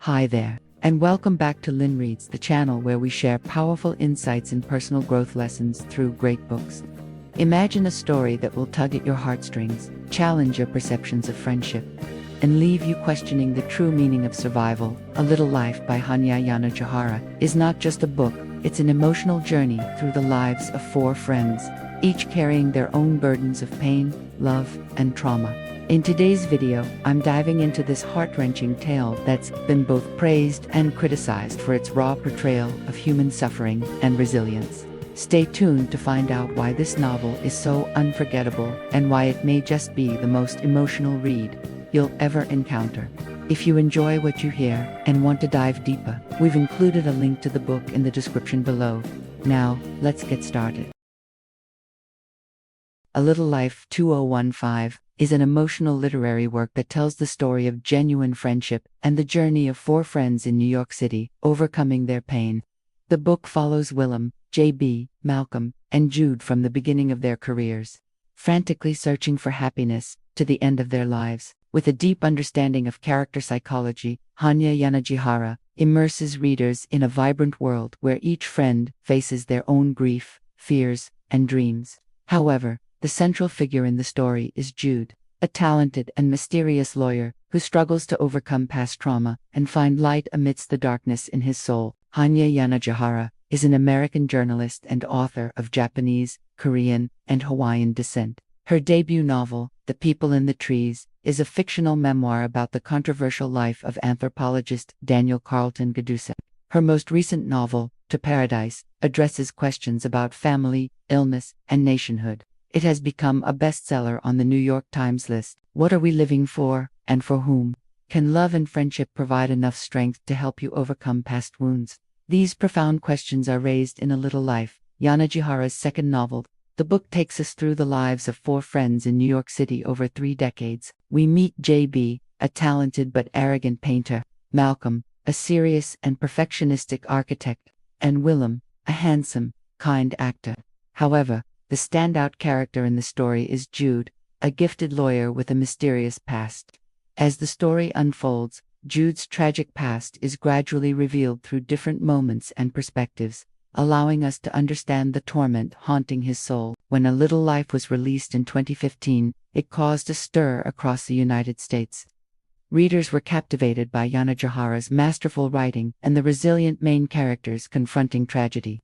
Hi there, and welcome back to Lynn Reads, the channel where we share powerful insights and personal growth lessons through great books. Imagine a story that will tug at your heartstrings, challenge your perceptions of friendship, and leave you questioning the true meaning of survival. A Little Life by Hanya Yanagihara is not just a book, it's an emotional journey through the lives of four friends, each carrying their own burdens of pain, love, and trauma. In today's video, I'm diving into this heart-wrenching tale that's been both praised and criticized for its raw portrayal of human suffering and resilience. Stay tuned to find out why this novel is so unforgettable and why it may just be the most emotional read you'll ever encounter. If you enjoy what you hear and want to dive deeper, we've included a link to the book in the description below. Now, let's get started. A Little Life 2015 is an emotional literary work that tells the story of genuine friendship and the journey of four friends in New York City, overcoming their pain. The book follows Willem, JB, Malcolm, and Jude from the beginning of their careers, frantically searching for happiness, to the end of their lives. With a deep understanding of character psychology, Hanya Yanagihara immerses readers in a vibrant world where each friend faces their own grief, fears, and dreams. However, the central figure in the story is Jude, a talented and mysterious lawyer who struggles to overcome past trauma and find light amidst the darkness in his soul. Hanya Yanagihara is an American journalist and author of Japanese, Korean, and Hawaiian descent. Her debut novel, The People in the Trees, is a fictional memoir about the controversial life of anthropologist Daniel Carlton Gadusa. Her most recent novel, To Paradise, addresses questions about family, illness, and nationhood. It has become a bestseller on the New York Times list. What are we living for, and for whom? Can love and friendship provide enough strength to help you overcome past wounds? These profound questions are raised in A Little Life, Yanagihara's second novel. The book takes us through the lives of four friends in New York City over 3 decades. We meet JB, a talented but arrogant painter, Malcolm, a serious and perfectionistic architect, and Willem, a handsome, kind actor. However, the standout character in the story is Jude, a gifted lawyer with a mysterious past. As the story unfolds, Jude's tragic past is gradually revealed through different moments and perspectives, allowing us to understand the torment haunting his soul. When A Little Life was released in 2015, it caused a stir across the United States. Readers were captivated by Yanagihara's masterful writing and the resilient main characters confronting tragedy.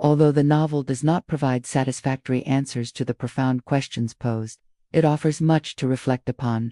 Although the novel does not provide satisfactory answers to the profound questions posed, it offers much to reflect upon.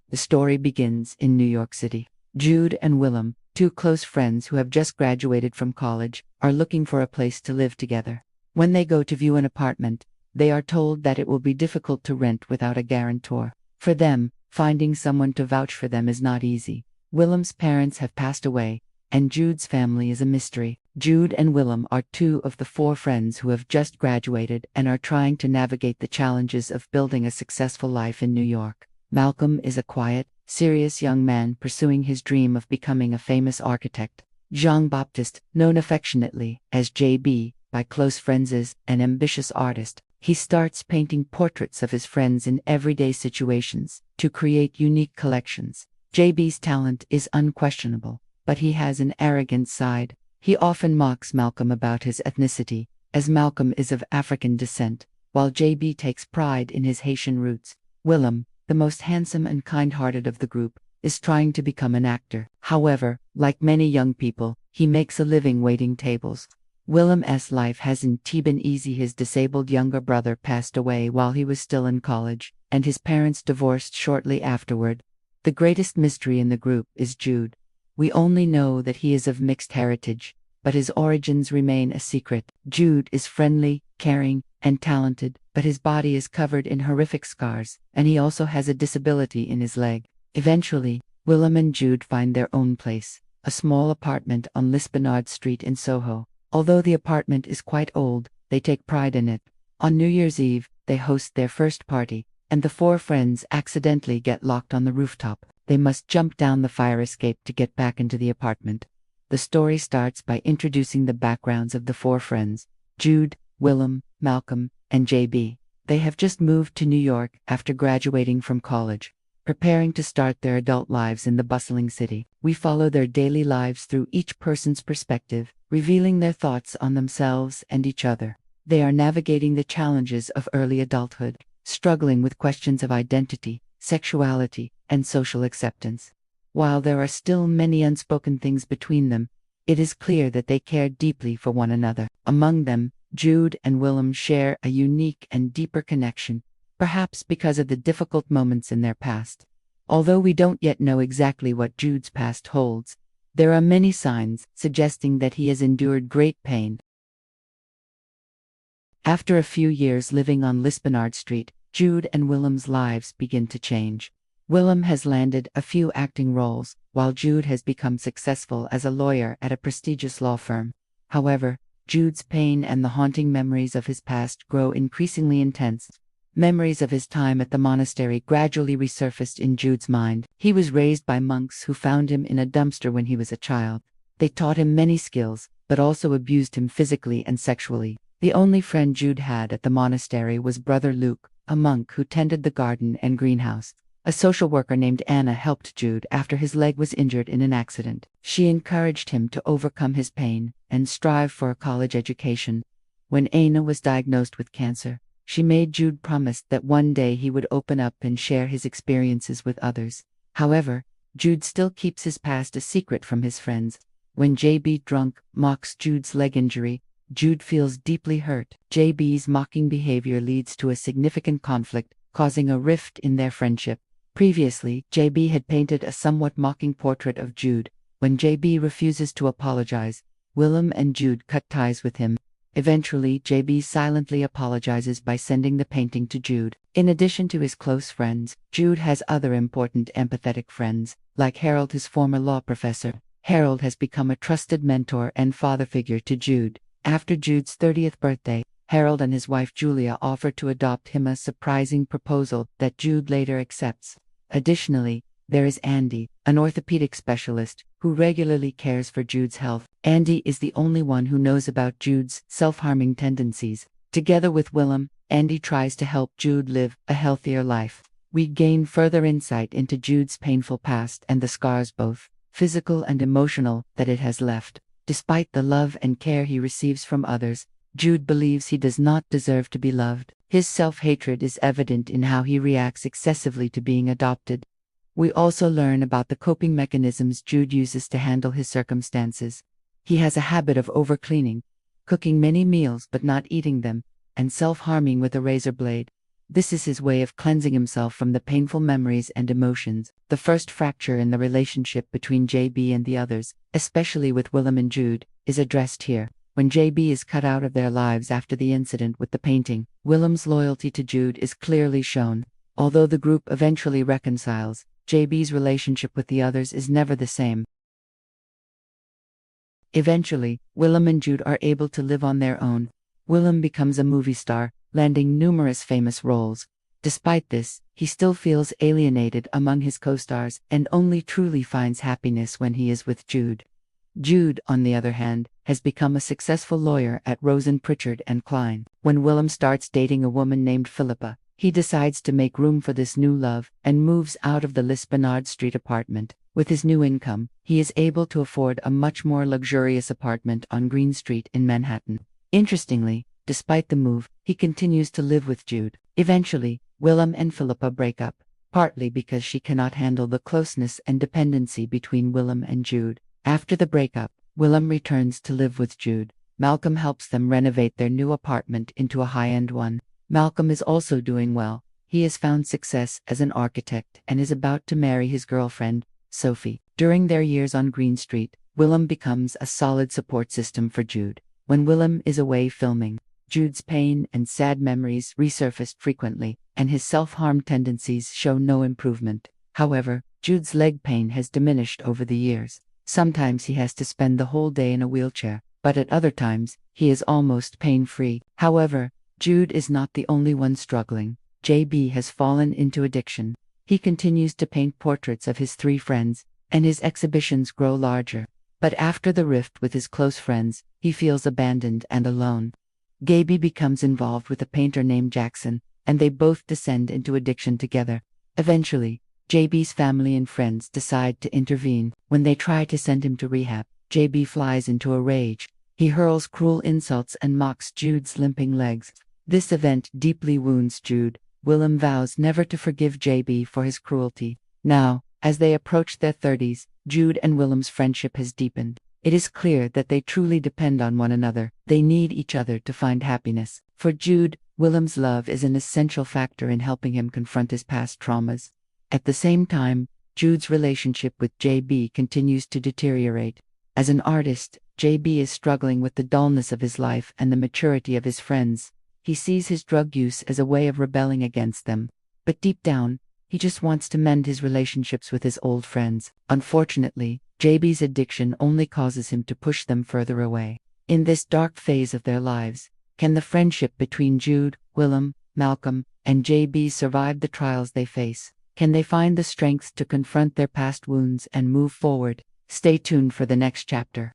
The story begins in New York City. Jude and Willem, two close friends who have just graduated from college, are looking for a place to live together. When they go to view an apartment, they are told that it will be difficult to rent without a guarantor. For them, finding someone to vouch for them is not easy. Willem's parents have passed away, and Jude's family is a mystery. Jude and Willem are two of the four friends who have just graduated and are trying to navigate the challenges of building a successful life in New York. Malcolm is a quiet, serious young man pursuing his dream of becoming a famous architect. Jean-Baptiste, known affectionately as JB by close friends, is an ambitious artist. He starts painting portraits of his friends in everyday situations to create unique collections. JB's talent is unquestionable, but he has an arrogant side. He often mocks Malcolm about his ethnicity, as Malcolm is of African descent, while JB takes pride in his Haitian roots. Willem, the most handsome and kind-hearted of the group, is trying to become an actor. However, like many young people, he makes a living waiting tables. Willem's life hasn't been easy. His disabled younger brother passed away while he was still in college, and his parents divorced shortly afterward. The greatest mystery in the group is Jude. We only know that he is of mixed heritage, but his origins remain a secret. Jude is friendly, caring, and talented, but his body is covered in horrific scars, and he also has a disability in his leg. Eventually, Willem and Jude find their own place, a small apartment on Lisbonard Street in Soho. Although the apartment is quite old, they take pride in it. On New Year's Eve, they host their first party, and the four friends accidentally get locked on the rooftop. They must jump down the fire escape to get back into the apartment. The story starts by introducing the backgrounds of the four friends: Jude, Willem, Malcolm, and JB. They have just moved to New York after graduating from college. preparing to start their adult lives in the bustling city. We follow their daily lives through each person's perspective, revealing their thoughts on themselves and each other. They are navigating the challenges of early adulthood, struggling with questions of identity, sexuality, and social acceptance. While there are still many unspoken things between them, it is clear that they care deeply for one another. Among them, Jude and Willem share a unique and deeper connection, perhaps because of the difficult moments in their past. Although we don't yet know exactly what Jude's past holds, there are many signs suggesting that he has endured great pain. After a few years living on Lispenard Street, Jude and Willem's lives begin to change. Willem has landed a few acting roles, while Jude has become successful as a lawyer at a prestigious law firm. However, Jude's pain and the haunting memories of his past grow increasingly intense. Memories of his time at the monastery gradually resurfaced in Jude's mind. He was raised by monks who found him in a dumpster when he was a child. They taught him many skills, but also abused him physically and sexually. The only friend Jude had at the monastery was Brother Luke, a monk who tended the garden and greenhouse. A social worker named Anna helped Jude after his leg was injured in an accident. She encouraged him to overcome his pain and strive for a college education. When Anna was diagnosed with cancer, she made Jude promise that one day he would open up and share his experiences with others. However, Jude still keeps his past a secret from his friends. When JB drunk mocks Jude's leg injury, Jude feels deeply hurt. JB's mocking behavior leads to a significant conflict, causing a rift in their friendship. Previously, JB had painted a somewhat mocking portrait of Jude. When JB refuses to apologize, Willem and Jude cut ties with him. Eventually, JB silently apologizes by sending the painting to Jude. In addition to his close friends, Jude has other important empathetic friends, like Harold, his former law professor. Harold has become a trusted mentor and father figure to Jude. After Jude's 30th birthday, Harold and his wife Julia offer to adopt him, a surprising proposal that Jude later accepts. Additionally, there is Andy, an orthopedic specialist, who regularly cares for Jude's health. Andy is the only one who knows about Jude's self-harming tendencies. Together with Willem, Andy tries to help Jude live a healthier life. We gain further insight into Jude's painful past and the scars, both physical and emotional, that it has left. Despite the love and care he receives from others, Jude believes he does not deserve to be loved. His self-hatred is evident in how he reacts excessively to being adopted. We also learn about the coping mechanisms Jude uses to handle his circumstances. He has a habit of overcleaning, cooking many meals but not eating them, and self-harming with a razor blade. This is his way of cleansing himself from the painful memories and emotions. The first fracture in the relationship between JB and the others, especially with Willem and Jude, is addressed here. When JB is cut out of their lives after the incident with the painting, Willem's loyalty to Jude is clearly shown. Although the group eventually reconciles, JB's relationship with the others is never the same. Eventually, Willem and Jude are able to live on their own. Willem becomes a movie star, landing numerous famous roles. Despite this, he still feels alienated among his co-stars and only truly finds happiness when he is with Jude. Jude, on the other hand, has become a successful lawyer at Rosen Pritchard and Klein. When Willem starts dating a woman named Philippa, he decides to make room for this new love and moves out of the Lispenard Street apartment. With his new income, he is able to afford a much more luxurious apartment on Green Street in Manhattan. Interestingly, despite the move, he continues to live with Jude. Eventually, Willem and Philippa break up, partly because she cannot handle the closeness and dependency between Willem and Jude. After the breakup, Willem returns to live with Jude. Malcolm helps them renovate their new apartment into a high-end one. Malcolm is also doing well. He has found success as an architect and is about to marry his girlfriend, Sophie. During their years on Green Street, Willem becomes a solid support system for Jude. When Willem is away filming, Jude's pain and sad memories resurface frequently, and his self-harm tendencies show no improvement. However, Jude's leg pain has diminished over the years. Sometimes he has to spend the whole day in a wheelchair, but at other times, he is almost pain-free. However, Jude is not the only one struggling. JB has fallen into addiction. He continues to paint portraits of his 3 friends, and his exhibitions grow larger. But after the rift with his close friends, he feels abandoned and alone. Gaby becomes involved with a painter named Jackson, and they both descend into addiction together. Eventually, JB's family and friends decide to intervene. When they try to send him to rehab, JB flies into a rage. He hurls cruel insults and mocks Jude's limping legs. This event deeply wounds Jude. Willem vows never to forgive JB for his cruelty. Now, as they approach their 30s, Jude and Willem's friendship has deepened. It is clear that they truly depend on one another. They need each other to find happiness. For Jude, Willem's love is an essential factor in helping him confront his past traumas. At the same time, Jude's relationship with JB continues to deteriorate. As an artist, JB is struggling with the dullness of his life and the maturity of his friends. He sees his drug use as a way of rebelling against them. But deep down, he just wants to mend his relationships with his old friends. Unfortunately, JB's addiction only causes him to push them further away. In this dark phase of their lives, can the friendship between Jude, Willem, Malcolm, and JB survive the trials they face? Can they find the strength to confront their past wounds and move forward? Stay tuned for the next chapter.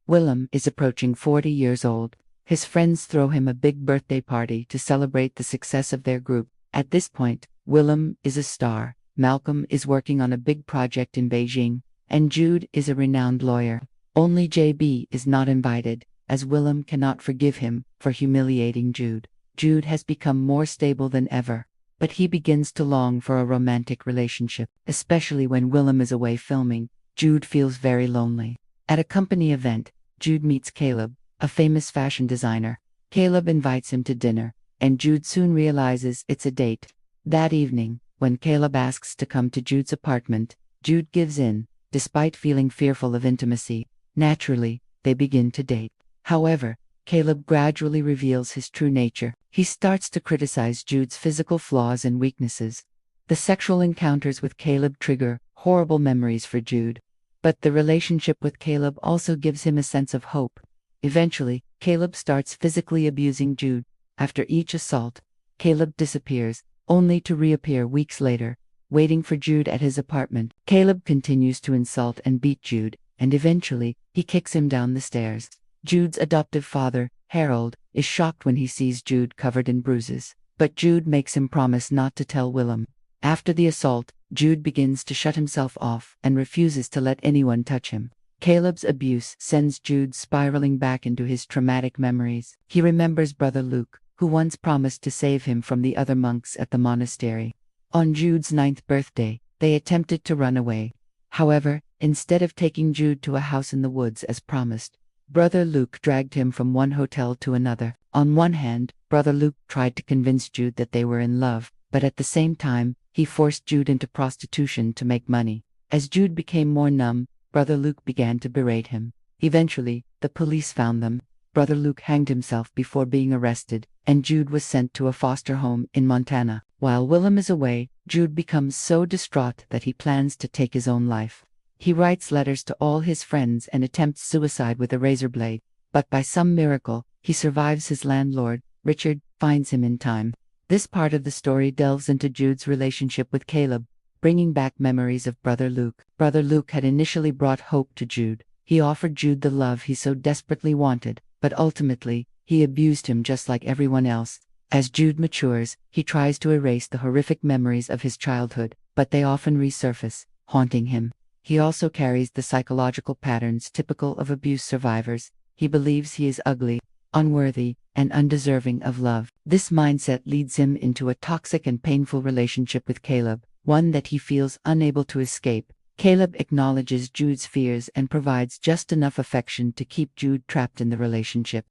Willem is approaching 40 years old. His friends throw him a big birthday party to celebrate the success of their group. At this point, Willem is a star, Malcolm is working on a big project in Beijing, and Jude is a renowned lawyer. Only JB is not invited, as Willem cannot forgive him for humiliating Jude. Jude has become more stable than ever, but he begins to long for a romantic relationship. Especially when Willem is away filming, Jude feels very lonely. At a company event, Jude meets Caleb, a famous fashion designer. Caleb invites him to dinner, and Jude soon realizes it's a date. That evening, when Caleb asks to come to Jude's apartment, Jude gives in, despite feeling fearful of intimacy. Naturally, they begin to date. However, Caleb gradually reveals his true nature. He starts to criticize Jude's physical flaws and weaknesses. The sexual encounters with Caleb trigger horrible memories for Jude. But the relationship with Caleb also gives him a sense of hope. Eventually, Caleb starts physically abusing Jude. After each assault, Caleb disappears, only to reappear weeks later, waiting for Jude at his apartment. Caleb continues to insult and beat Jude, and eventually, he kicks him down the stairs. Jude's adoptive father, Harold, is shocked when he sees Jude covered in bruises, but Jude makes him promise not to tell Willem. After the assault, Jude begins to shut himself off and refuses to let anyone touch him. Caleb's abuse sends Jude spiraling back into his traumatic memories. He remembers brother Luke, who once promised to save him from the other monks at the monastery. On Jude's 9th birthday, they attempted to run away. However, instead of taking Jude to a house in the woods as promised, brother Luke dragged him from one hotel to another. On one hand, brother Luke tried to convince Jude that they were in love, but at the same time, he forced Jude into prostitution to make money. As Jude became more numb, brother Luke began to berate him. Eventually, the police found them. Brother Luke hanged himself before being arrested, and Jude was sent to a foster home in Montana. While Willem is away, Jude becomes so distraught that he plans to take his own life. He writes letters to all his friends and attempts suicide with a razor blade, but by some miracle, he survives. His landlord, Richard, finds him in time. This part of the story delves into Jude's relationship with Caleb, bringing back memories of brother Luke. Brother Luke had initially brought hope to Jude. He offered Jude the love he so desperately wanted, but ultimately, he abused him just like everyone else. As Jude matures, he tries to erase the horrific memories of his childhood, but they often resurface, haunting him. He also carries the psychological patterns typical of abuse survivors. He believes he is ugly, unworthy, and undeserving of love. This mindset leads him into a toxic and painful relationship with Caleb, one that he feels unable to escape. Caleb acknowledges Jude's fears and provides just enough affection to keep Jude trapped in the relationship.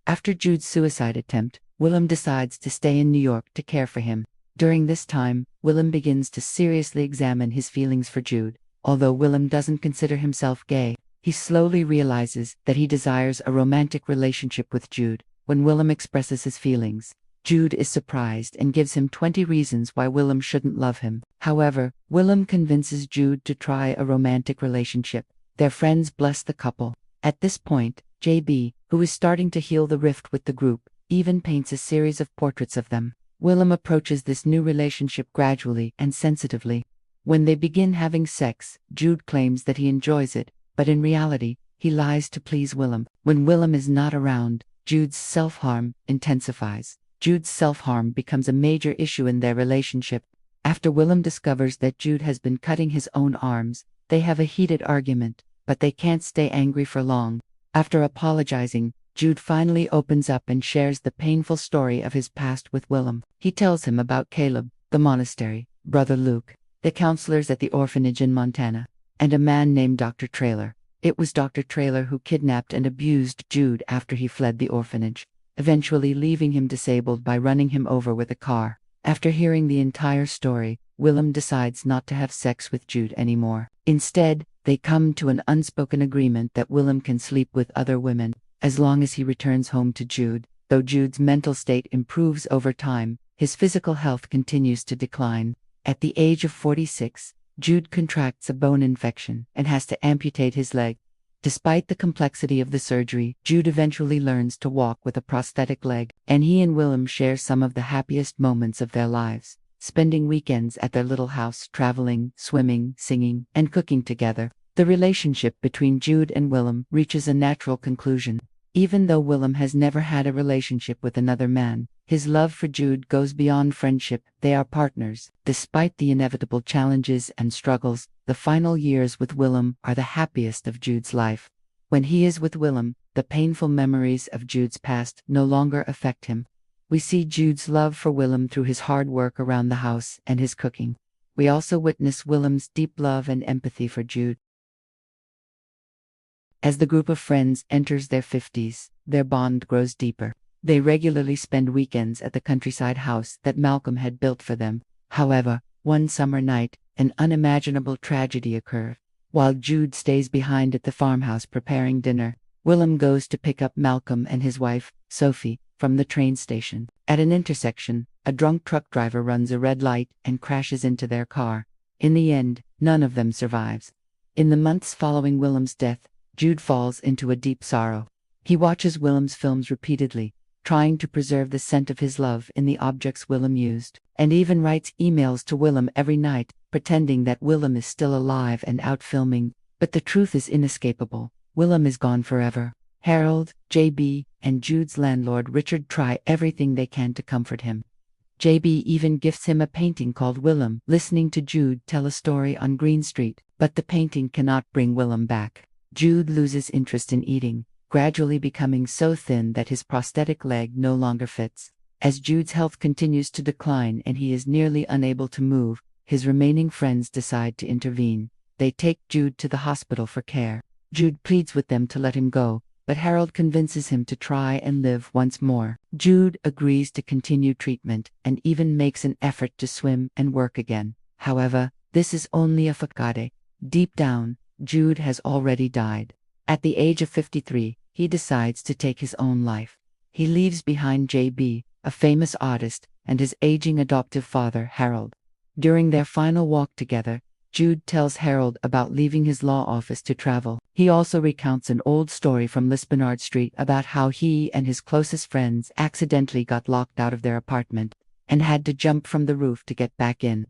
After Jude's suicide attempt, Willem decides to stay in New York to care for him. During this time, Willem begins to seriously examine his feelings for Jude. Although Willem doesn't consider himself gay, he slowly realizes that he desires a romantic relationship with Jude. When Willem expresses his feelings, Jude is surprised and gives him 20 reasons why Willem shouldn't love him. However, Willem convinces Jude to try a romantic relationship. Their friends bless the couple. At this point, JB, who is starting to heal the rift with the group, even paints a series of portraits of them. Willem approaches this new relationship gradually and sensitively. When they begin having sex, Jude claims that he enjoys it, but in reality, he lies to please Willem. When Willem is not around, Jude's self-harm intensifies. Jude's self-harm becomes a major issue in their relationship. After Willem discovers that Jude has been cutting his own arms, they have a heated argument, but they can't stay angry for long. After apologizing, Jude finally opens up and shares the painful story of his past with Willem. He tells him about Caleb, the monastery, Brother Luke, the counselors at the orphanage in Montana, and a man named Dr. Traylor. It was Dr. Traylor who kidnapped and abused Jude after he fled the orphanage, eventually leaving him disabled by running him over with a car. After hearing the entire story, Willem decides not to have sex with Jude anymore. Instead, they come to an unspoken agreement that Willem can sleep with other women, as long as he returns home to Jude. Though Jude's mental state improves over time, his physical health continues to decline. At the age of 46, Jude contracts a bone infection and has to amputate his leg. Despite the complexity of the surgery, Jude eventually learns to walk with a prosthetic leg, and he and Willem share some of the happiest moments of their lives, spending weekends at their little house, traveling, swimming, singing, and cooking together. The relationship between Jude and Willem reaches a natural conclusion. Even though Willem has never had a relationship with another man, his love for Jude goes beyond friendship. They are partners. Despite the inevitable challenges and struggles, the final years with Willem are the happiest of Jude's life. When he is with Willem, the painful memories of Jude's past no longer affect him. We see Jude's love for Willem through his hard work around the house and his cooking. We also witness Willem's deep love and empathy for Jude. As the group of friends enters their 50s, their bond grows deeper. They regularly spend weekends at the countryside house that Malcolm had built for them. However, one summer night, an unimaginable tragedy occurs. While Jude stays behind at the farmhouse preparing dinner, Willem goes to pick up Malcolm and his wife, Sophie, from the train station. At an intersection, a drunk truck driver runs a red light and crashes into their car. In the end, none of them survives. In the months following Willem's death, Jude falls into a deep sorrow. He watches Willem's films repeatedly, trying to preserve the scent of his love in the objects Willem used, and even writes emails to Willem every night, pretending that Willem is still alive and out filming. But the truth is inescapable. Willem is gone forever. Harold, JB, and Jude's landlord Richard try everything they can to comfort him. JB even gifts him a painting called Willem, listening to Jude tell a story on Green Street, but the painting cannot bring Willem back. Jude loses interest in eating, gradually becoming so thin that his prosthetic leg no longer fits. As Jude's health continues to decline and he is nearly unable to move, his remaining friends decide to intervene. They take Jude to the hospital for care. Jude pleads with them to let him go, but Harold convinces him to try and live once more. Jude agrees to continue treatment and even makes an effort to swim and work again. However, this is only a facade. Deep down, Jude has already died. At the age of 53, he decides to take his own life. He leaves behind JB, a famous artist, and his aging adoptive father, Harold. During their final walk together, Jude tells Harold about leaving his law office to travel. He also recounts an old story from Lispenard Street about how he and his closest friends accidentally got locked out of their apartment and had to jump from the roof to get back in.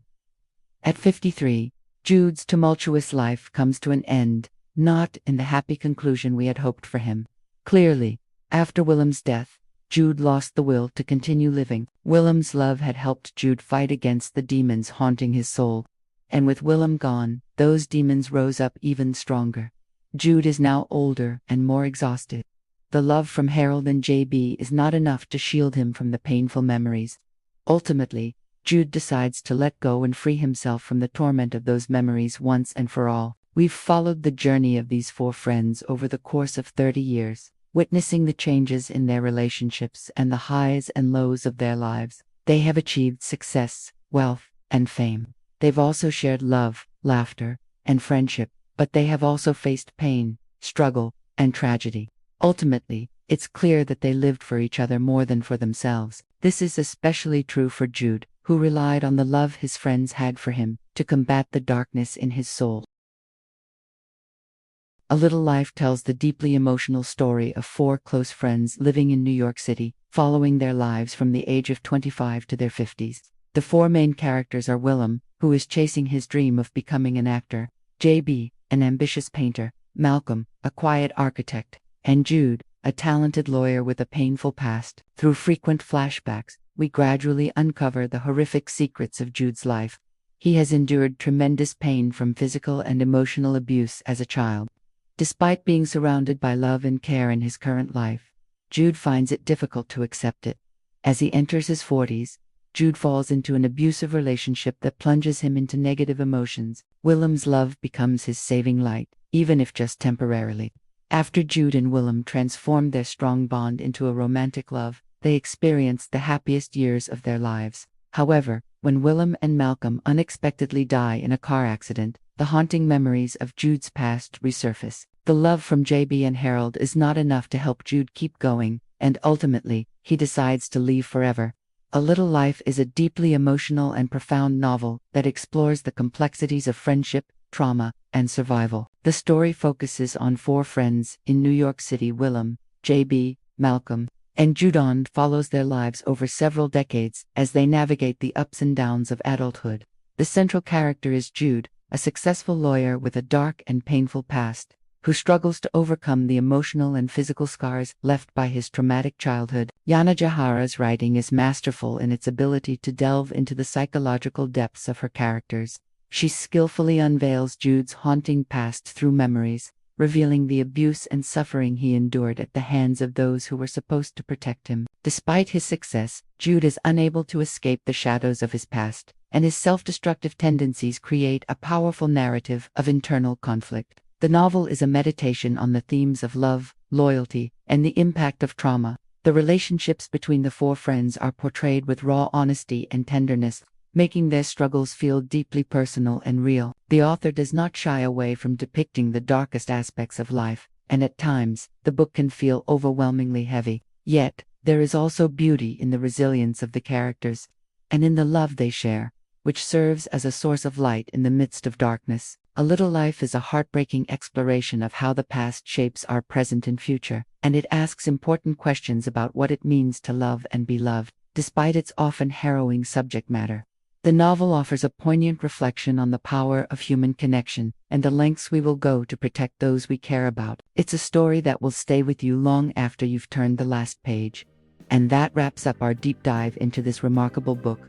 At 53, Jude's tumultuous life comes to an end, not in the happy conclusion we had hoped for him. Clearly, after Willem's death, Jude lost the will to continue living. Willem's love had helped Jude fight against the demons haunting his soul, and with Willem gone, those demons rose up even stronger. Jude is now older and more exhausted. The love from Harold and JB is not enough to shield him from the painful memories. Ultimately, Jude decides to let go and free himself from the torment of those memories once and for all. We've followed the journey of these four friends over the course of 30 years, witnessing the changes in their relationships and the highs and lows of their lives. They have achieved success, wealth, and fame. They've also shared love, laughter, and friendship, but they have also faced pain, struggle, and tragedy. Ultimately, it's clear that they lived for each other more than for themselves. This is especially true for Jude, who relied on the love his friends had for him to combat the darkness in his soul. A Little Life tells the deeply emotional story of four close friends living in New York City, following their lives from the age of 25 to their 50s. The four main characters are Willem, who is chasing his dream of becoming an actor, JB, an ambitious painter, Malcolm, a quiet architect, and Jude, a talented lawyer with a painful past. Through frequent flashbacks, we gradually uncover the horrific secrets of Jude's life. He has endured tremendous pain from physical and emotional abuse as a child. Despite being surrounded by love and care in his current life, Jude finds it difficult to accept it. As he enters his 40s, Jude falls into an abusive relationship that plunges him into negative emotions. Willem's love becomes his saving light, even if just temporarily. After Jude and Willem transform their strong bond into a romantic love, they experience the happiest years of their lives. However, when Willem and Malcolm unexpectedly die in a car accident, the haunting memories of Jude's past resurface. The love from JB and Harold is not enough to help Jude keep going, and ultimately, he decides to leave forever. A Little Life is a deeply emotional and profound novel that explores the complexities of friendship, trauma, and survival. The story focuses on 4 friends in New York City: Willem, JB, Malcolm, and Jude, and follows their lives over several decades as they navigate the ups and downs of adulthood. The central character is Jude, a successful lawyer with a dark and painful past, who struggles to overcome the emotional and physical scars left by his traumatic childhood. Yanagihara's writing is masterful in its ability to delve into the psychological depths of her characters. She skillfully unveils Jude's haunting past through memories, revealing the abuse and suffering he endured at the hands of those who were supposed to protect him. Despite his success, Jude is unable to escape the shadows of his past, and his self-destructive tendencies create a powerful narrative of internal conflict. The novel is a meditation on the themes of love, loyalty, and the impact of trauma. The relationships between the 4 friends are portrayed with raw honesty and tenderness, making their struggles feel deeply personal and real. The author does not shy away from depicting the darkest aspects of life, and at times, the book can feel overwhelmingly heavy. Yet, there is also beauty in the resilience of the characters, and in the love they share, which serves as a source of light in the midst of darkness. A Little Life is a heartbreaking exploration of how the past shapes our present and future, and it asks important questions about what it means to love and be loved, despite its often harrowing subject matter. The novel offers a poignant reflection on the power of human connection and the lengths we will go to protect those we care about. It's a story that will stay with you long after you've turned the last page. And that wraps up our deep dive into this remarkable book.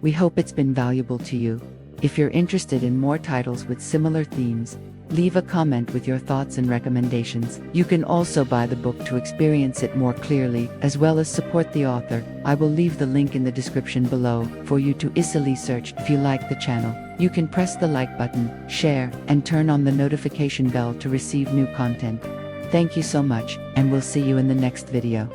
We hope it's been valuable to you. If you're interested in more titles with similar themes, leave a comment with your thoughts and recommendations. You can also buy the book to experience it more clearly, as well as support the author. I will leave the link in the description below for you to easily search. If you like the channel, you can press the like button, share, and turn on the notification bell to receive new content. Thank you so much, and we'll see you in the next video.